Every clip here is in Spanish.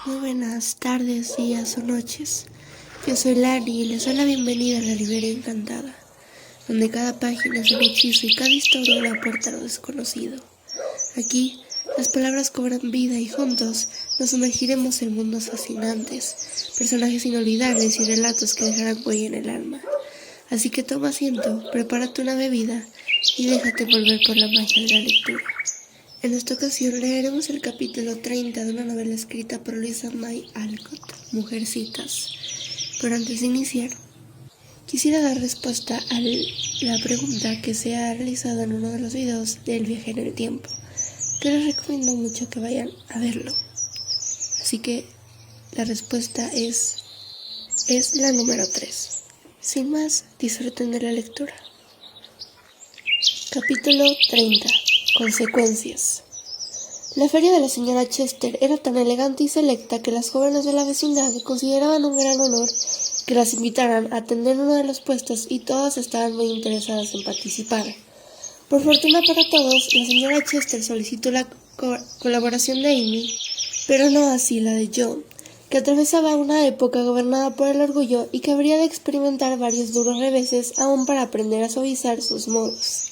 Muy buenas tardes, días o noches. Yo soy Lani y les doy la bienvenida a la Librería Encantada, donde cada página es un hechizo y cada historia una puerta a lo desconocido. Aquí, las palabras cobran vida y juntos nos sumergiremos en mundos fascinantes, personajes inolvidables y relatos que dejarán huella en el alma. Así que toma asiento, prepárate una bebida y déjate envolver por la magia de la lectura. En esta ocasión leeremos el capítulo 30 de una novela escrita por Louisa May Alcott, Mujercitas. Pero antes de iniciar, quisiera dar respuesta a la pregunta que se ha realizado en uno de los videos del viaje en el tiempo, que les recomiendo mucho que vayan a verlo. Así que la respuesta es la número 3. Sin más, disfruten de la lectura. Capítulo 30. Consecuencias. La feria de la señora Chester era tan elegante y selecta que las jóvenes de la vecindad consideraban un gran honor que las invitaran a atender uno de los puestos y todas estaban muy interesadas en participar. Por fortuna para todos, la señora Chester solicitó la colaboración de Amy, pero no así la de Joe, que atravesaba una época gobernada por el orgullo y que habría de experimentar varios duros reveses aún para aprender a suavizar sus modos.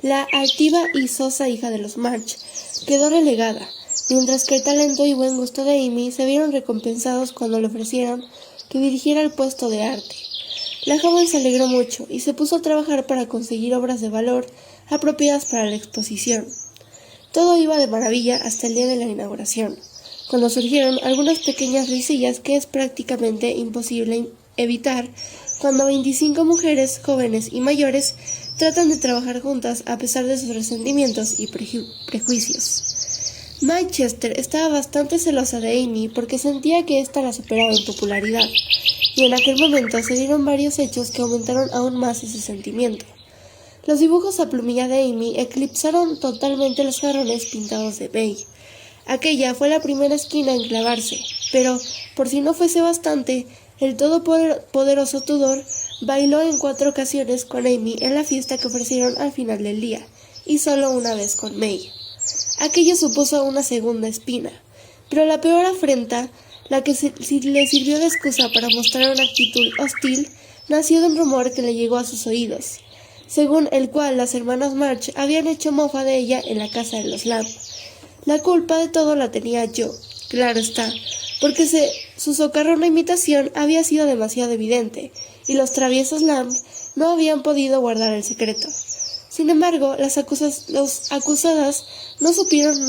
La altiva y sosa hija de los March quedó relegada, mientras que el talento y buen gusto de Amy se vieron recompensados cuando le ofrecieron que dirigiera el puesto de arte. La joven se alegró mucho y se puso a trabajar para conseguir obras de valor apropiadas para la exposición. Todo iba de maravilla hasta el día de la inauguración, cuando surgieron algunas pequeñas risillas que es prácticamente imposible evitar cuando 25 mujeres, jóvenes y mayores, tratan de trabajar juntas a pesar de sus resentimientos y prejuicios. May Chester estaba bastante celosa de Amy porque sentía que ésta la superaba en popularidad, y en aquel momento se dieron varios hechos que aumentaron aún más ese sentimiento. Los dibujos a plumilla de Amy eclipsaron totalmente los jarrones pintados de May. Aquella fue la primera esquina en clavarse, pero, por si no fuese bastante, el todopoderoso Tudor bailó en 4 ocasiones con Amy en la fiesta que ofrecieron al final del día, y solo una vez con May. Aquello supuso una segunda espina, pero la peor afrenta, la que le sirvió de excusa para mostrar una actitud hostil, nació de un rumor que le llegó a sus oídos, según el cual las hermanas March habían hecho mofa de ella en la casa de los Lamb. La culpa de todo la tenía yo, claro está, porque su socarrona imitación había sido demasiado evidente, y los traviesos Lamb no habían podido guardar el secreto. Sin embargo, las acusadas no supieron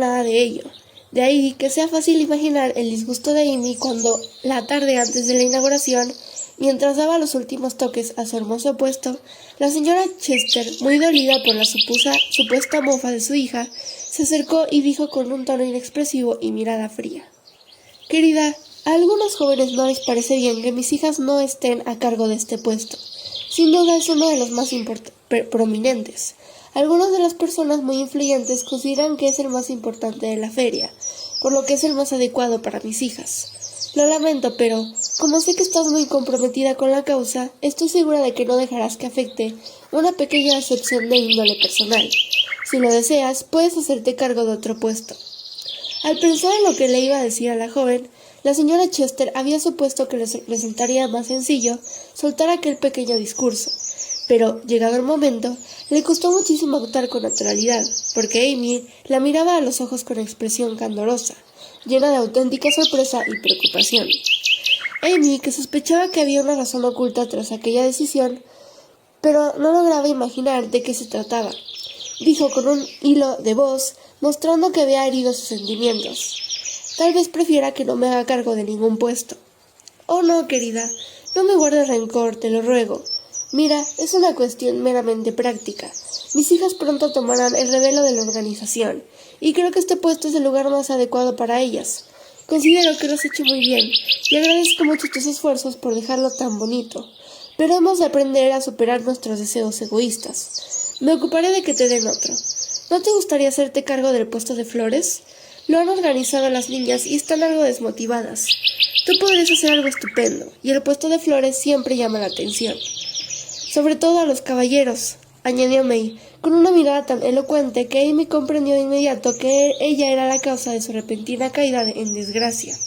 nada de ello. De ahí que sea fácil imaginar el disgusto de Amy cuando, la tarde antes de la inauguración, mientras daba los últimos toques a su hermoso puesto, la señora Chester, muy dolida por la supuesta mofa de su hija, se acercó y dijo con un tono inexpresivo y mirada fría: «Querida, a algunos jóvenes no les parece bien que mis hijas no estén a cargo de este puesto. Sin duda es uno de los más prominentes. Algunas de las personas muy influyentes consideran que es el más importante de la feria, por lo que es el más adecuado para mis hijas. Lo lamento, pero, como sé que estás muy comprometida con la causa, estoy segura de que no dejarás que afecte una pequeña excepción de índole personal. Si lo deseas, puedes hacerte cargo de otro puesto». Al pensar en lo que le iba a decir a la joven, la señora Chester había supuesto que les resultaría más sencillo soltar aquel pequeño discurso, pero, llegado el momento, le costó muchísimo actuar con naturalidad, porque Amy la miraba a los ojos con expresión candorosa, llena de auténtica sorpresa y preocupación. Amy, que sospechaba que había una razón oculta tras aquella decisión, pero no lograba imaginar de qué se trataba, dijo con un hilo de voz, mostrando que había herido sus sentimientos: «Tal vez prefiera que no me haga cargo de ningún puesto». «Oh no, querida, no me guardes rencor, te lo ruego. Mira, es una cuestión meramente práctica. Mis hijas pronto tomarán el relevo de la organización, y creo que este puesto es el lugar más adecuado para ellas. Considero que lo has hecho muy bien, y agradezco mucho tus esfuerzos por dejarlo tan bonito. Pero hemos de aprender a superar nuestros deseos egoístas. Me ocuparé de que te den otro. ¿No te gustaría hacerte cargo del puesto de flores? Lo han organizado las niñas y están algo desmotivadas. Tú podrías hacer algo estupendo, y el puesto de flores siempre llama la atención. Sobre todo a los caballeros», añadió May, con una mirada tan elocuente que Amy comprendió de inmediato que ella era la causa de su repentina caída en desgracia.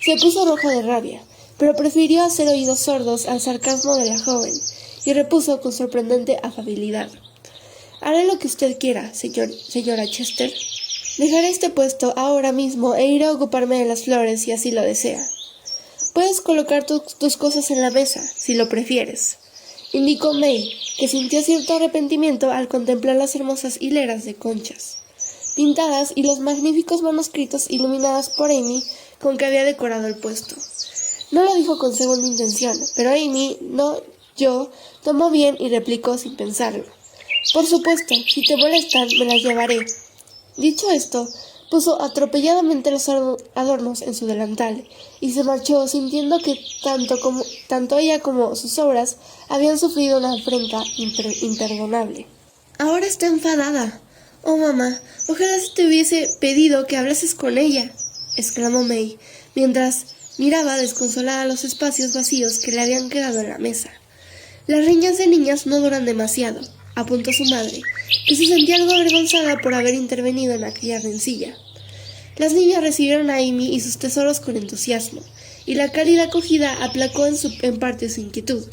Se puso roja de rabia, pero prefirió hacer oídos sordos al sarcasmo de la joven, y repuso con sorprendente afabilidad: «Haré lo que usted quiera, señora Chester. Dejaré este puesto ahora mismo e iré a ocuparme de las flores si así lo desea. Puedes colocar tus cosas en la mesa, si lo prefieres», indicó May, que sintió cierto arrepentimiento al contemplar las hermosas hileras de conchas pintadas y los magníficos manuscritos iluminados por Amy con que había decorado el puesto. No lo dijo con segunda intención, pero Amy tomó bien y replicó sin pensarlo: «Por supuesto, si te molestan, me las llevaré». Dicho esto, puso atropelladamente los adornos en su delantal y se marchó sintiendo que tanto ella como sus obras habían sufrido una afrenta imperdonable. «Ahora está enfadada. Oh, mamá, ojalá se te hubiese pedido que hablases con ella», exclamó May, mientras miraba desconsolada los espacios vacíos que le habían quedado en la mesa. «Las riñas de niñas no duran demasiado», apuntó su madre, que se sentía algo avergonzada por haber intervenido en aquella rencilla. Las niñas recibieron a Amy y sus tesoros con entusiasmo, y la cálida acogida aplacó en parte su inquietud.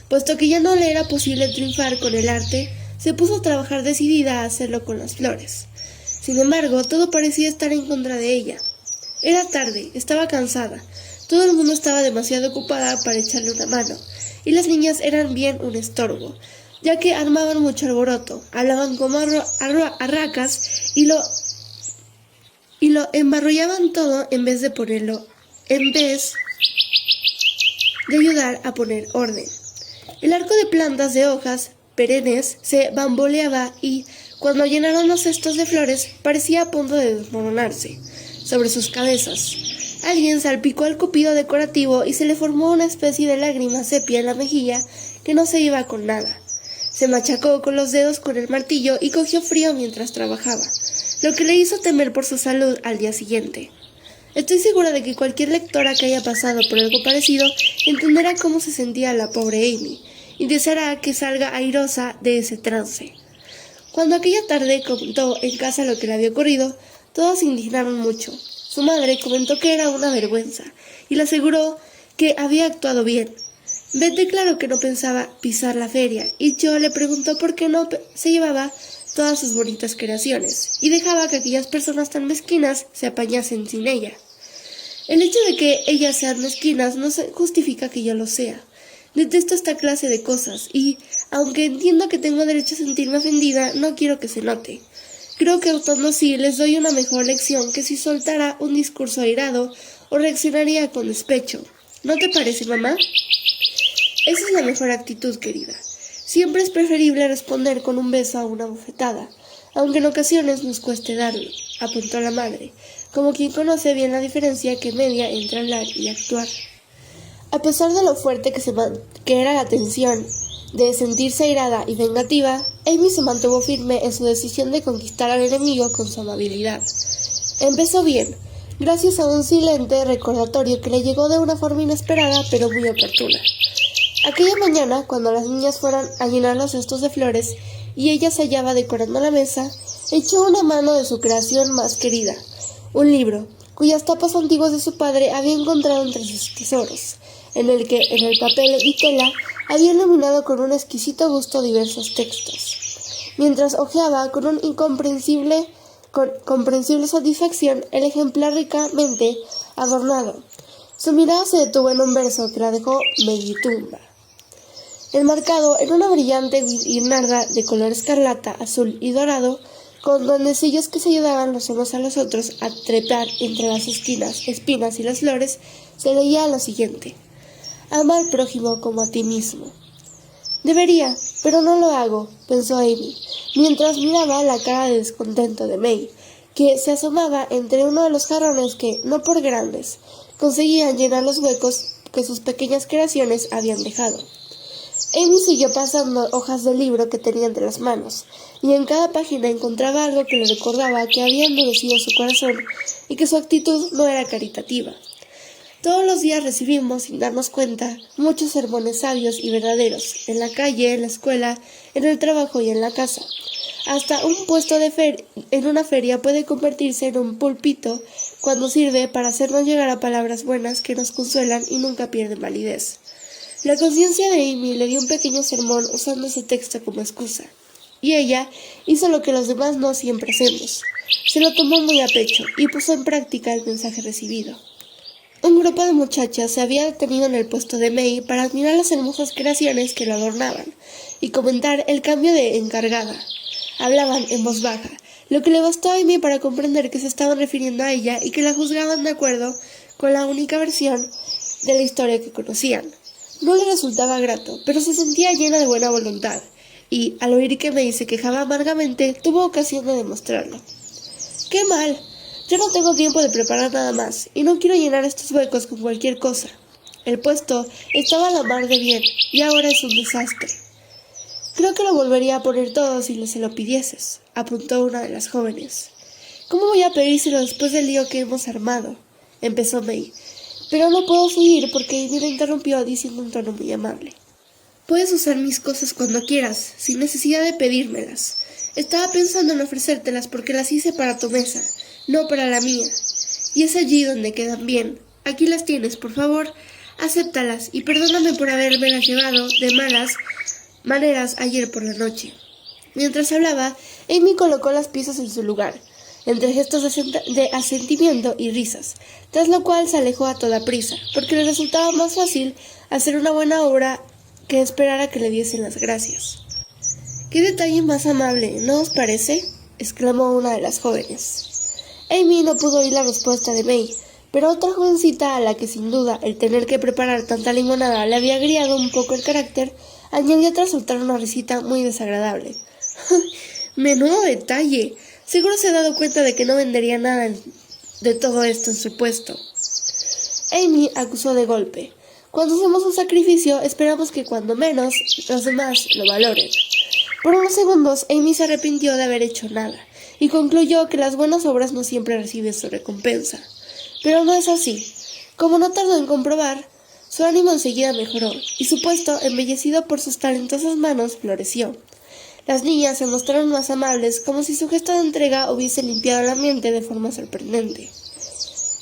Puesto que ya no le era posible triunfar con el arte, se puso a trabajar decidida a hacerlo con las flores. Sin embargo, todo parecía estar en contra de ella. Era tarde, estaba cansada, todo el mundo estaba demasiado ocupada para echarle una mano, y las niñas eran bien un estorbo, ya que armaban mucho alboroto, hablaban como arracas y lo embarrullaban todo en vez de ayudar a poner orden. El arco de plantas de hojas perennes se bamboleaba y, cuando llenaron los cestos de flores, parecía a punto de desmoronarse sobre sus cabezas. Alguien salpicó al cupido decorativo y se le formó una especie de lágrima sepia en la mejilla que no se iba con nada. Se machacó con los dedos con el martillo y cogió frío mientras trabajaba, lo que le hizo temer por su salud al día siguiente. Estoy segura de que cualquier lectora que haya pasado por algo parecido entenderá cómo se sentía la pobre Amy, y deseará que salga airosa de ese trance. Cuando aquella tarde contó en casa lo que le había ocurrido, todos se indignaron mucho. Su madre comentó que era una vergüenza, y le aseguró que había actuado bien. Betty claro que no pensaba pisar la feria, y Joe le preguntó por qué no se llevaba todas sus bonitas creaciones, y dejaba que aquellas personas tan mezquinas se apañasen sin ella. El hecho de que ellas sean mezquinas no justifica que yo lo sea. Detesto esta clase de cosas y, aunque entiendo que tengo derecho a sentirme ofendida, no quiero que se note. Creo que actuando así les doy una mejor lección que si soltara un discurso airado o reaccionaría con despecho. ¿No te parece, mamá? Esa es la mejor actitud, querida. Siempre es preferible responder con un beso a una bofetada, aunque en ocasiones nos cueste darlo, apuntó la madre, como quien conoce bien la diferencia que media entre hablar y actuar. A pesar de lo fuerte que era la tensión de sentirse airada y vengativa, Amy se mantuvo firme en su decisión de conquistar al enemigo con su amabilidad. Empezó bien, gracias a un silente recordatorio que le llegó de una forma inesperada pero muy oportuna. Aquella mañana, cuando las niñas fueron a llenar los cestos de flores y ella se hallaba decorando la mesa, echó una mano de su creación más querida, un libro, cuyas tapas antiguas de su padre había encontrado entre sus tesoros, en el que, en el papel y tela, había iluminado con un exquisito gusto diversos textos. Mientras hojeaba con comprensible satisfacción el ejemplar ricamente adornado, su mirada se detuvo en un verso que la dejó meditumba. Enmarcado en una brillante guirnalda de color escarlata, azul y dorado, con duendecillos que se ayudaban los unos a los otros a trepar entre las espinas y las flores, se leía lo siguiente: «Ama al prójimo como a ti mismo». Debería, pero no lo hago, pensó Amy, mientras miraba la cara de descontento de May, que se asomaba entre uno de los jarrones que, no por grandes, conseguían llenar los huecos que sus pequeñas creaciones habían dejado. Amy siguió pasando hojas del libro que tenía entre las manos, y en cada página encontraba algo que le recordaba que había endurecido su corazón y que su actitud no era caritativa. Todos los días recibimos, sin darnos cuenta, muchos sermones sabios y verdaderos, en la calle, en la escuela, en el trabajo y en la casa. Hasta un puesto en una feria puede convertirse en un púlpito cuando sirve para hacernos llegar a palabras buenas que nos consuelan y nunca pierden validez. La conciencia de Amy le dio un pequeño sermón usando ese texto como excusa, y ella hizo lo que los demás no siempre hacemos. Se lo tomó muy a pecho y puso en práctica el mensaje recibido. Un grupo de muchachas se había detenido en el puesto de May para admirar las hermosas creaciones que lo adornaban y comentar el cambio de encargada. Hablaban en voz baja, lo que le bastó a Amy para comprender que se estaban refiriendo a ella y que la juzgaban de acuerdo con la única versión de la historia que conocían. No le resultaba grato, pero se sentía llena de buena voluntad, y, al oír que May se quejaba amargamente, tuvo ocasión de demostrarlo. ¡Qué mal! Yo no tengo tiempo de preparar nada más, y no quiero llenar estos huecos con cualquier cosa. El puesto estaba a la mar de bien, y ahora es un desastre. Creo que lo volvería a poner todo si se lo pidieses, apuntó una de las jóvenes. ¿Cómo voy a pedírselo después del lío que hemos armado? Empezó May, pero no puedo seguir porque Amy la interrumpió diciendo en tono muy amable. Puedes usar mis cosas cuando quieras, sin necesidad de pedírmelas. Estaba pensando en ofrecértelas porque las hice para tu mesa, no para la mía. Y es allí donde quedan bien. Aquí las tienes, por favor, acéptalas y perdóname por habérmelas llevado de malas maneras ayer por la noche. Mientras hablaba, Amy colocó las piezas en su lugar, entre gestos de asentimiento y risas, tras lo cual se alejó a toda prisa, porque le resultaba más fácil hacer una buena obra que esperar a que le diesen las gracias. «¡Qué detalle más amable! ¿No os parece?», exclamó una de las jóvenes. Amy no pudo oír la respuesta de May, pero otra jovencita a la que sin duda el tener que preparar tanta limonada le había agriado un poco el carácter, añadió tras soltar una risita muy desagradable. «¡Menudo detalle! Seguro se ha dado cuenta de que no vendería nada de todo esto en su puesto». Amy acusó de golpe. Cuando hacemos un sacrificio, esperamos que cuando menos los demás lo valoren. Por unos segundos, Amy se arrepintió de haber hecho nada, y concluyó que las buenas obras no siempre reciben su recompensa. Pero no es así. Como no tardó en comprobar, su ánimo enseguida mejoró, y su puesto, embellecido por sus talentosas manos, floreció. Las niñas se mostraron más amables, como si su gesto de entrega hubiese limpiado el ambiente de forma sorprendente.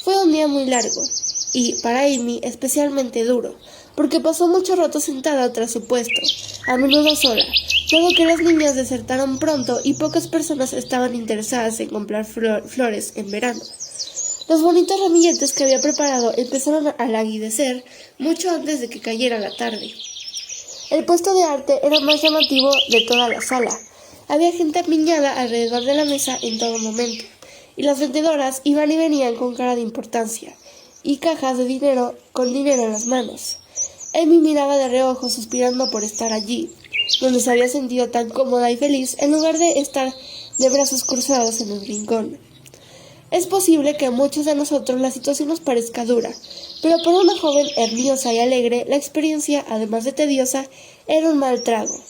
Fue un día muy largo, y, para Amy, especialmente duro, porque pasó mucho rato sentada tras su puesto, a menudo sola, dado que las niñas desertaron pronto y pocas personas estaban interesadas en comprar flores en verano. Los bonitos ramilletes que había preparado empezaron a languidecer mucho antes de que cayera la tarde. El puesto de arte era el más llamativo de toda la sala. Había gente apiñada alrededor de la mesa en todo momento, y las vendedoras iban y venían con cara de importancia, y cajas de dinero con dinero en las manos. Amy miraba de reojo suspirando por estar allí, donde se había sentido tan cómoda y feliz en lugar de estar de brazos cruzados en el rincón. Es posible que a muchos de nosotros la situación nos parezca dura, pero para una joven hermosa y alegre, la experiencia, además de tediosa, era un mal trago.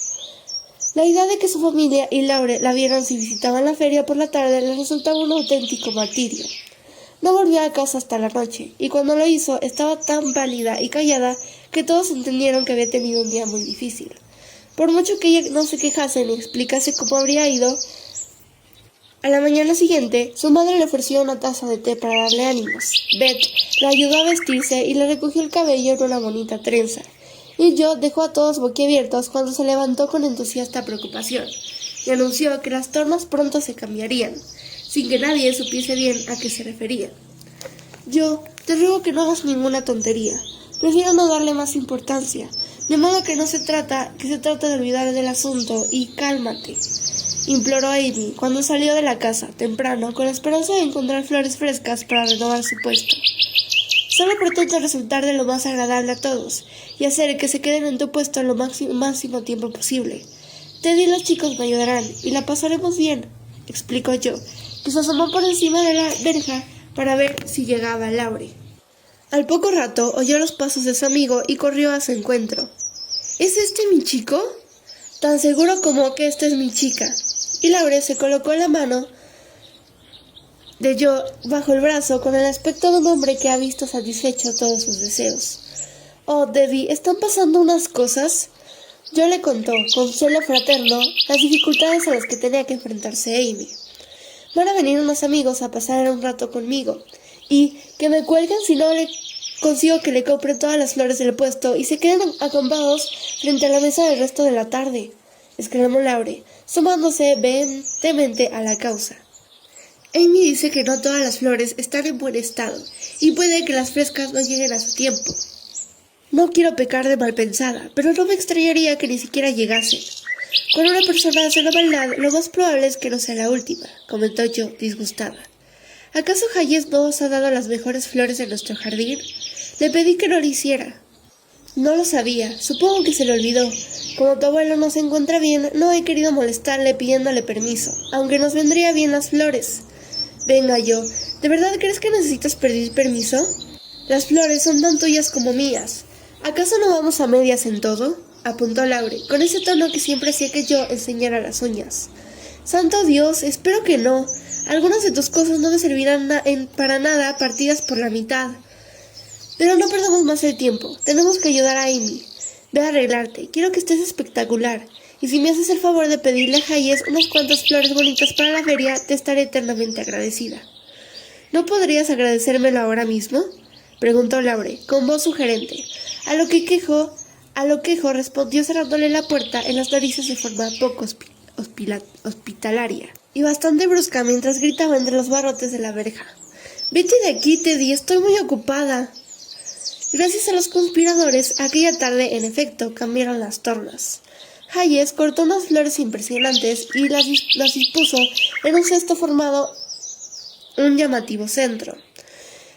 La idea de que su familia y Laure la vieran si visitaban la feria por la tarde les resultaba un auténtico martirio. No volvió a casa hasta la noche, y cuando lo hizo estaba tan pálida y callada que todos entendieron que había tenido un día muy difícil. Por mucho que ella no se quejase ni explicase cómo habría ido, a la mañana siguiente, su madre le ofreció una taza de té para darle ánimos. Beth la ayudó a vestirse y le recogió el cabello en una bonita trenza. Y Joe dejó a todos boquiabiertos cuando se levantó con entusiasta preocupación y anunció que las tornas pronto se cambiarían, sin que nadie supiese bien a qué se refería. «Yo te ruego que no hagas ninguna tontería. Prefiero no darle más importancia, de modo que se trata de olvidar del asunto y cálmate», imploró Amy cuando salió de la casa temprano con la esperanza de encontrar flores frescas para renovar su puesto. «Solo pretendo resultar de lo más agradable a todos y hacer que se queden en tu puesto lo máximo tiempo posible. Ted y los chicos me ayudarán y la pasaremos bien», explicó yo, que se asomó por encima de la verja para ver si llegaba Laure. Al poco rato oyó los pasos de su amigo y corrió a su encuentro. «¿Es este mi chico?». «Tan seguro como que esta es mi chica». Y Laure se colocó la mano de Joe bajo el brazo con el aspecto de un hombre que ha visto satisfecho todos sus deseos. «Oh, Debbie, ¿están pasando unas cosas?». Yo le contó, con celo fraterno, las dificultades a las que tenía que enfrentarse Amy. Van a venir unos amigos a pasar un rato conmigo, y que me cuelguen si no le consigo que le compren todas las flores del puesto y se queden acampados frente a la mesa del resto de la tarde, exclamó Laure, sumándose vehementemente a la causa. Amy dice que no todas las flores están en buen estado, y puede que las frescas no lleguen a su tiempo. No quiero pecar de malpensada, pero no me extrañaría que ni siquiera llegasen. Cuando una persona hace una maldad, lo más probable es que no sea la última, comentó yo, disgustada. ¿Acaso Hayes no os ha dado las mejores flores de nuestro jardín? Le pedí que no lo hiciera. No lo sabía, supongo que se le olvidó. Como tu abuelo no se encuentra bien, no he querido molestarle pidiéndole permiso, aunque nos vendría bien las flores. Venga yo, ¿de verdad crees que necesitas pedir permiso? Las flores son tan tuyas como mías. ¿Acaso no vamos a medias en todo? Apuntó Laure, con ese tono que siempre hacía que yo enseñara las uñas. Santo Dios, espero que no. Algunas de tus cosas no me servirán para nada partidas por la mitad. Pero no perdamos más el tiempo. Tenemos que ayudar a Amy. Ve a arreglarte. Quiero que estés espectacular. Y si me haces el favor de pedirle a Hayes unas cuantas flores bonitas para la feria, te estaré eternamente agradecida. ¿No podrías agradecérmelo ahora mismo? Preguntó Laure, con voz sugerente. A lo que quejo respondió cerrándole la puerta en las narices de forma poco hospitalaria y bastante brusca mientras gritaba entre los barrotes de la verja. Vete de aquí, Teddy, estoy muy ocupada. Gracias a los conspiradores, aquella tarde, en efecto, cambiaron las tornas. Hayes cortó unas flores impresionantes y las dispuso en un cesto formado un llamativo centro.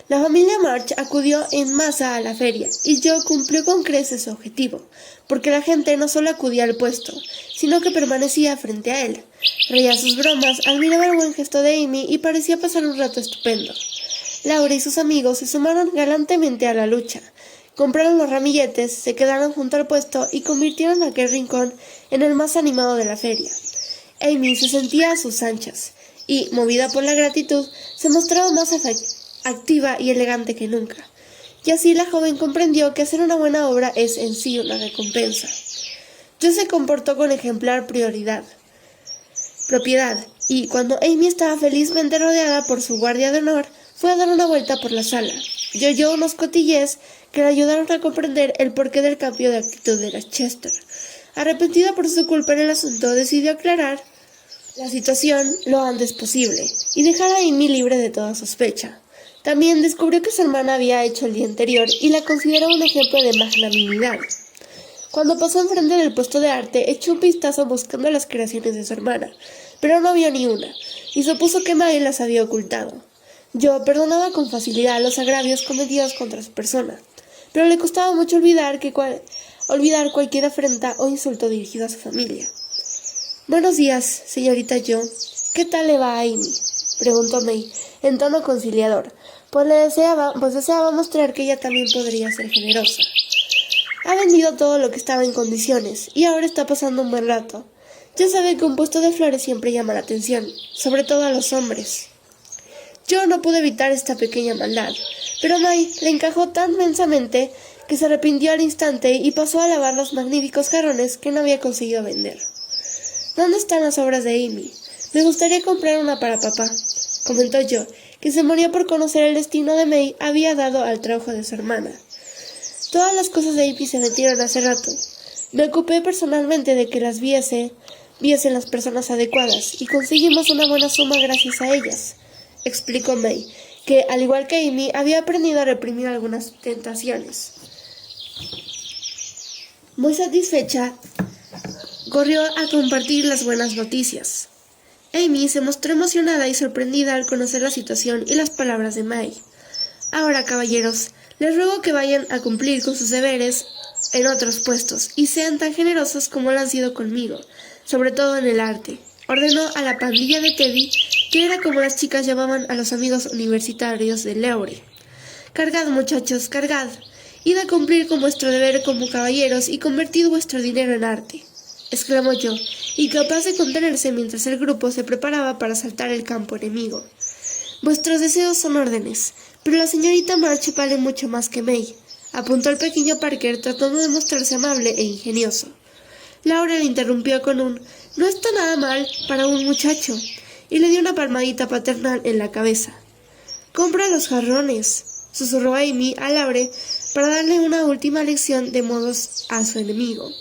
La familia March acudió en masa a la feria, y Joe cumplió con creces su objetivo, porque la gente no solo acudía al puesto, sino que permanecía frente a él. Reía sus bromas, admiraba el buen gesto de Amy y parecía pasar un rato estupendo. Laura y sus amigos se sumaron galantemente a la lucha. Compraron los ramilletes, se quedaron junto al puesto y convirtieron aquel rincón en el más animado de la feria. Amy se sentía a sus anchas, y, movida por la gratitud, se mostraba más activa y elegante que nunca. Y así la joven comprendió que hacer una buena obra es en sí una recompensa. Joe se comportó con ejemplar propiedad, y cuando Amy estaba felizmente rodeada por su guardia de honor, fue a dar una vuelta por la sala. Yo oyó unos cotillés que le ayudaron a comprender el porqué del cambio de actitud de la Chester. Arrepentida por su culpa en el asunto, decidió aclarar la situación lo antes posible y dejar a Amy libre de toda sospecha. También descubrió que su hermana había hecho el día anterior y la consideraba un ejemplo de magnanimidad. Cuando pasó enfrente del puesto de arte, echó un vistazo buscando las creaciones de su hermana, pero no vio ni una, y supuso que May las había ocultado. Yo perdonaba con facilidad los agravios cometidos contra su persona, pero le costaba mucho olvidar cualquier afrenta o insulto dirigido a su familia. «Buenos días, señorita Jo. ¿Qué tal le va a Amy?», preguntó May, en tono conciliador, pues deseaba mostrar que ella también podría ser generosa. Ha vendido todo lo que estaba en condiciones, y ahora está pasando un buen rato. Ya sabe que un puesto de flores siempre llama la atención, sobre todo a los hombres. Yo no pude evitar esta pequeña maldad, pero May le encajó tan mensamente que se arrepintió al instante y pasó a lavar los magníficos jarrones que no había conseguido vender. «¿Dónde están las obras de Amy? Me gustaría comprar una para papá», comentó yo, que se moría por conocer el destino de May había dado al trabajo de su hermana. «Todas las cosas de Amy se metieron hace rato. Me ocupé personalmente de que las viesen las personas adecuadas, y conseguimos una buena suma gracias a ellas», explicó May, que, al igual que Amy, había aprendido a reprimir algunas tentaciones. Muy satisfecha, corrió a compartir las buenas noticias. Amy se mostró emocionada y sorprendida al conocer la situación y las palabras de May. «Ahora, caballeros, les ruego que vayan a cumplir con sus deberes en otros puestos y sean tan generosos como lo han sido conmigo, sobre todo en el arte», ordenó a la pandilla de Teddy, que era como las chicas llamaban a los amigos universitarios de Laure. «Cargad, muchachos, cargad. Id a cumplir con vuestro deber como caballeros y convertid vuestro dinero en arte», exclamó yo, incapaz de contenerse mientras el grupo se preparaba para asaltar el campo enemigo. «Vuestros deseos son órdenes, pero la señorita March vale mucho más que May», apuntó el pequeño Parker tratando de mostrarse amable e ingenioso. Laura le interrumpió con un «No está nada mal para un muchacho» y le dio una palmadita paternal en la cabeza. «Compra los jarrones», susurró Amy a Laure para darle una última lección de modos a su enemigo.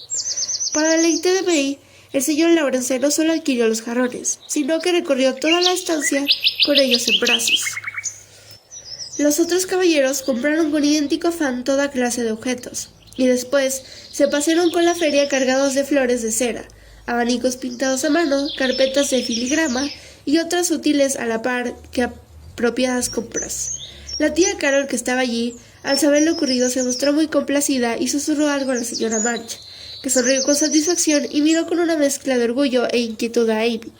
Para el deleite de May, el señor Lawrence no solo adquirió los jarrones, sino que recorrió toda la estancia con ellos en brazos. Los otros caballeros compraron con idéntico afán toda clase de objetos, y después se pasearon con la feria cargados de flores de cera, abanicos pintados a mano, carpetas de filigrama y otras útiles a la par que apropiadas compras. La tía Carol, que estaba allí, al saber lo ocurrido se mostró muy complacida y susurró algo a la señora March, que sonrió con satisfacción y miró con una mezcla de orgullo e inquietud a Amy,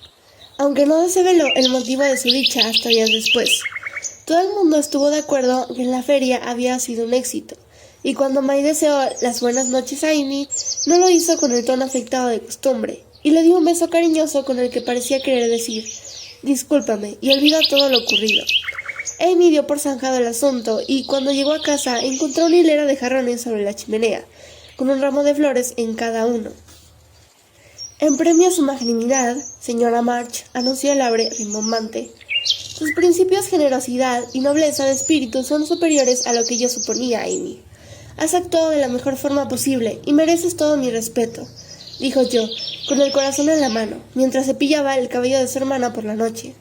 aunque no se veló el motivo de su dicha hasta días después. Todo el mundo estuvo de acuerdo que la feria había sido un éxito, y cuando May deseó las buenas noches a Amy, no lo hizo con el tono afectado de costumbre, y le dio un beso cariñoso con el que parecía querer decir «discúlpame» y olvidó todo lo ocurrido. Amy dio por zanjado el asunto, y cuando llegó a casa encontró una hilera de jarrones sobre la chimenea, con un ramo de flores en cada uno. «En premio a su magnanimidad, señora March», anunció Laure rimbombante, «sus principios, generosidad y nobleza de espíritu son superiores a lo que yo suponía, Amy. Has actuado de la mejor forma posible y mereces todo mi respeto», dijo yo, con el corazón en la mano, mientras cepillaba el cabello de su hermana por la noche.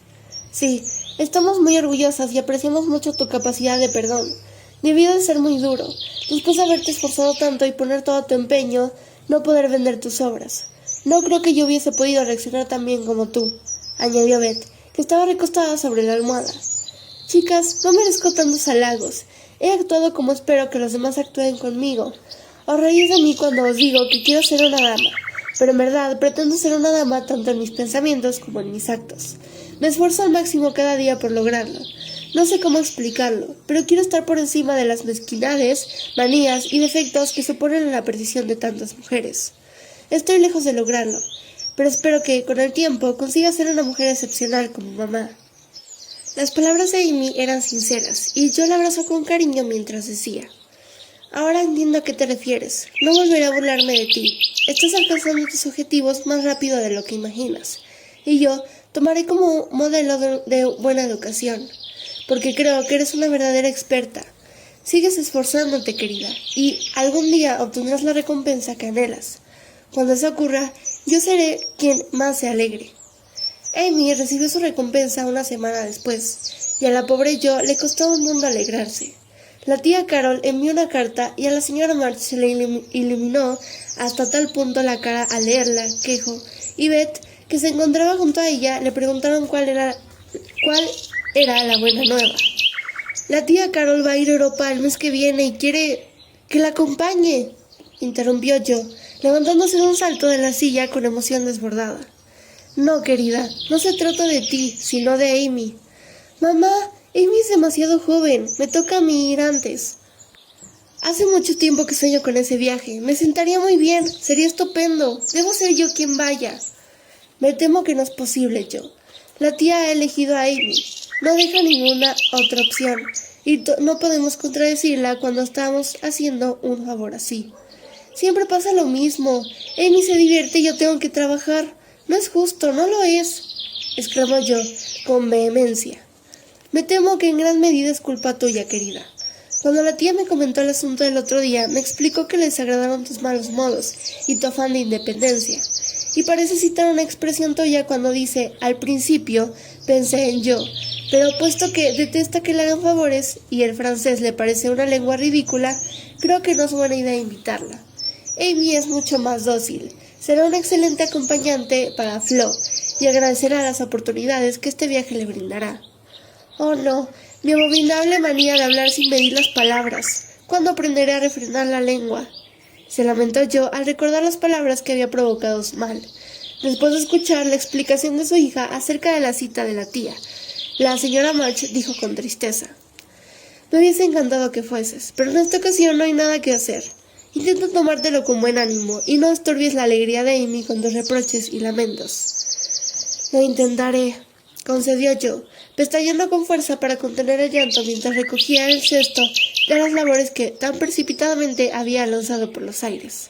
«Sí, estamos muy orgullosas y apreciamos mucho tu capacidad de perdón. Debió de ser muy duro, después de haberte esforzado tanto y poner todo tu empeño, no poder vender tus obras. No creo que yo hubiese podido reaccionar tan bien como tú», añadió Beth, que estaba recostada sobre la almohada. «Chicas, no merezco tantos halagos. He actuado como espero que los demás actúen conmigo. Os reís de mí cuando os digo que quiero ser una dama, pero en verdad pretendo ser una dama tanto en mis pensamientos como en mis actos. Me esfuerzo al máximo cada día por lograrlo. No sé cómo explicarlo, pero quiero estar por encima de las mezquindades, manías y defectos que suponen la perdición de tantas mujeres. Estoy lejos de lograrlo, pero espero que, con el tiempo, consiga ser una mujer excepcional como mamá». Las palabras de Amy eran sinceras, y yo la abrazó con cariño mientras decía: «Ahora entiendo a qué te refieres. No volveré a burlarme de ti. Estás alcanzando tus objetivos más rápido de lo que imaginas, y yo tomaré como modelo de buena educación, porque creo que eres una verdadera experta. Sigues esforzándote, querida, y algún día obtendrás la recompensa que anhelas. Cuando eso ocurra, yo seré quien más se alegre». Amy recibió su recompensa una semana después, y a la pobre Jo le costó un mundo alegrarse. La tía Carol envió una carta y a la señora March se le iluminó hasta tal punto la cara al leerla, quejo, y Beth, que se encontraba junto a ella, le preguntaron cuál era la buena nueva. «La tía Carol va a ir a Europa el mes que viene y quiere que la acompañe», interrumpió Jo, levantándose de un salto de la silla con emoción desbordada. «No, querida, no se trata de ti, sino de Amy». «Mamá, Amy es demasiado joven, me toca a mí ir antes». «Hace mucho tiempo que sueño con ese viaje, me sentaría muy bien, sería estupendo, debo ser yo quien vaya». «Me temo que no es posible, Jo. La tía ha elegido a Amy, no deja ninguna otra opción, y no podemos contradecirla cuando estamos haciendo un favor así. Siempre pasa lo mismo, Amy se divierte y yo tengo que trabajar. No es justo, no lo es», exclamó Jo con vehemencia. «Me temo que en gran medida es culpa tuya, querida. Cuando la tía me comentó el asunto del otro día, me explicó que le desagradaron tus malos modos y tu afán de independencia. Y parece citar una expresión tuya cuando dice, al principio, pensé en yo, pero puesto que detesta que le hagan favores y el francés le parece una lengua ridícula, creo que no es buena idea invitarla. Amy es mucho más dócil. Será un excelente acompañante para Flo y agradecerá las oportunidades que este viaje le brindará». «Oh no, mi abominable manía de hablar sin medir las palabras. ¿Cuándo aprenderé a refrenar la lengua?», se lamentó Jo al recordar las palabras que había provocado su mal. Después de escuchar la explicación de su hija acerca de la cita de la tía, la señora March dijo con tristeza: «Me hubiese encantado que fueses, pero en esta ocasión no hay nada que hacer. Intenta tomártelo con buen ánimo y no estorbes la alegría de Amy con tus reproches y lamentos». «Lo intentaré», concedió Jo, pestañeando con fuerza para contener el llanto mientras recogía el cesto de las labores que tan precipitadamente había lanzado por los aires.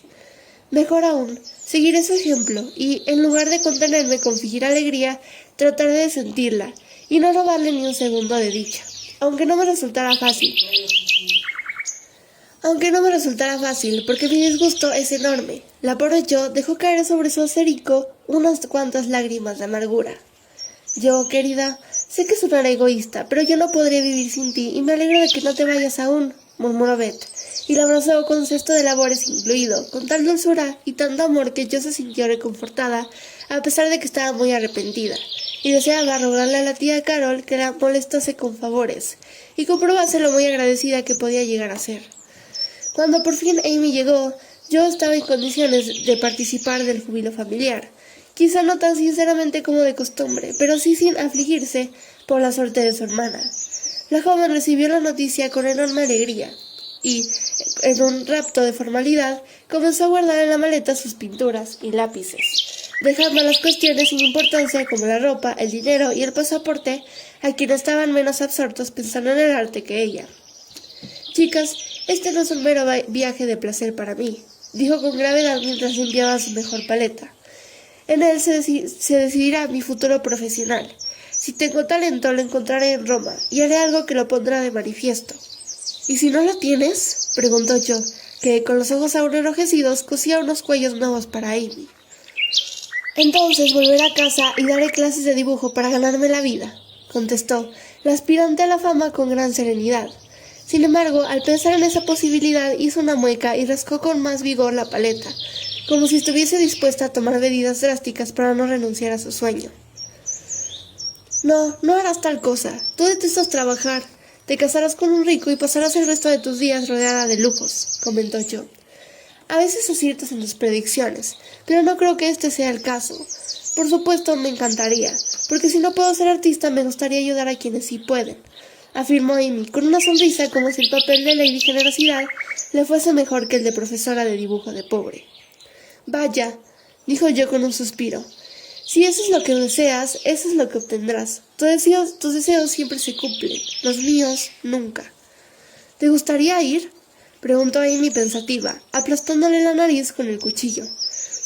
Mejor aún, seguiré su ejemplo y, en lugar de contenerme con fingir alegría, trataré de sentirla y no robarle ni un segundo de dicha, aunque no me resultara fácil. Porque mi disgusto es enorme. La pobre yo dejó caer sobre su acerico unas cuantas lágrimas de amargura. Yo, querida, sé que sonará egoísta, pero yo no podré vivir sin ti y me alegro de que no te vayas aún, murmuró Beth, y la abrazó con cesto de labores incluido, con tal dulzura y tanto amor que yo se sintió reconfortada, a pesar de que estaba muy arrepentida, y deseaba rogarle a la tía Carol que la molestase con favores, y comprobase lo muy agradecida que podía llegar a ser. Cuando por fin Amy llegó, yo estaba en condiciones de participar del júbilo familiar, quizá no tan sinceramente como de costumbre, pero sí sin afligirse por la suerte de su hermana. La joven recibió la noticia con enorme alegría y, en un rapto de formalidad, comenzó a guardar en la maleta sus pinturas y lápices, dejando las cuestiones sin importancia como la ropa, el dinero y el pasaporte a quienes estaban menos absortos pensando en el arte que ella. «Chicas, este no es un mero viaje de placer para mí», dijo con gravedad mientras limpiaba su mejor paleta. «En él se decidirá mi futuro profesional. Si tengo talento, lo encontraré en Roma, y haré algo que lo pondrá de manifiesto». «¿Y si no lo tienes?», preguntó yo, que, con los ojos aún enrojecidos, cosía unos cuellos nuevos para Amy. «Entonces volveré a casa y daré clases de dibujo para ganarme la vida», contestó la aspirante a la fama con gran serenidad. Sin embargo, al pensar en esa posibilidad, hizo una mueca y rascó con más vigor la paleta, como si estuviese dispuesta a tomar medidas drásticas para no renunciar a su sueño. «No harás tal cosa. Tú detestas trabajar. Te casarás con un rico y pasarás el resto de tus días rodeada de lujos», comentó yo. «A veces aciertas en tus predicciones, pero no creo que este sea el caso. Por supuesto, me encantaría, porque si no puedo ser artista, me gustaría ayudar a quienes sí pueden», afirmó Amy, con una sonrisa como si el papel de Lady Generosidad le fuese mejor que el de profesora de dibujo de pobre. «Vaya», dijo yo con un suspiro, «si eso es lo que deseas, eso es lo que obtendrás. Tus deseos siempre se cumplen, los míos nunca». «¿Te gustaría ir?», preguntó Amy pensativa, aplastándole la nariz con el cuchillo.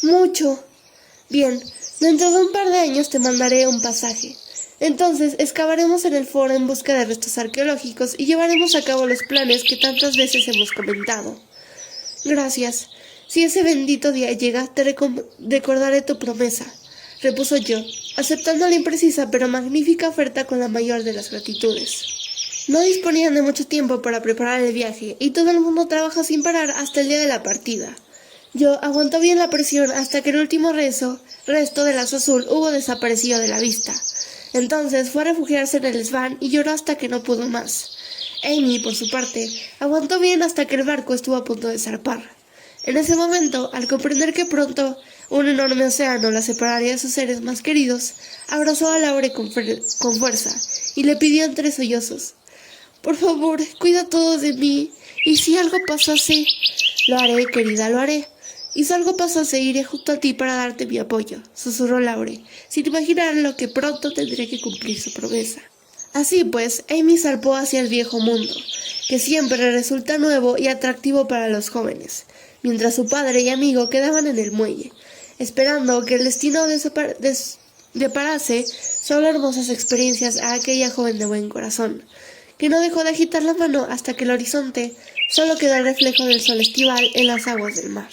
«Mucho». «Bien, dentro de un par de años te mandaré un pasaje. Entonces excavaremos en el foro en busca de restos arqueológicos y llevaremos a cabo los planes que tantas veces hemos comentado». «Gracias. Si ese bendito día llega, te recordaré tu promesa», repuso yo, aceptando la imprecisa pero magnífica oferta con la mayor de las gratitudes. No disponían de mucho tiempo para preparar el viaje, y todo el mundo trabajó sin parar hasta el día de la partida. Yo aguantó bien la presión hasta que el último resto del lazo azul hubo desaparecido de la vista. Entonces fue a refugiarse en el desván y lloró hasta que no pudo más. Amy, por su parte, aguantó bien hasta que el barco estuvo a punto de zarpar. En ese momento, al comprender que pronto un enorme océano la separaría de sus seres más queridos, abrazó a Laure con fuerza y le pidió entre sollozos: «Por favor, cuida todos de mí, y si algo pasase...» «Lo haré, querida, lo haré. Y si algo pasase, iré junto a ti para darte mi apoyo», susurró Laure, sin imaginar lo que pronto tendría que cumplir su promesa. Así pues, Amy zarpó hacia el viejo mundo, que siempre resulta nuevo y atractivo para los jóvenes, mientras su padre y amigo quedaban en el muelle, esperando que el destino deparase solo hermosas experiencias a aquella joven de buen corazón, que no dejó de agitar la mano hasta que el horizonte solo quedó el reflejo del sol estival en las aguas del mar.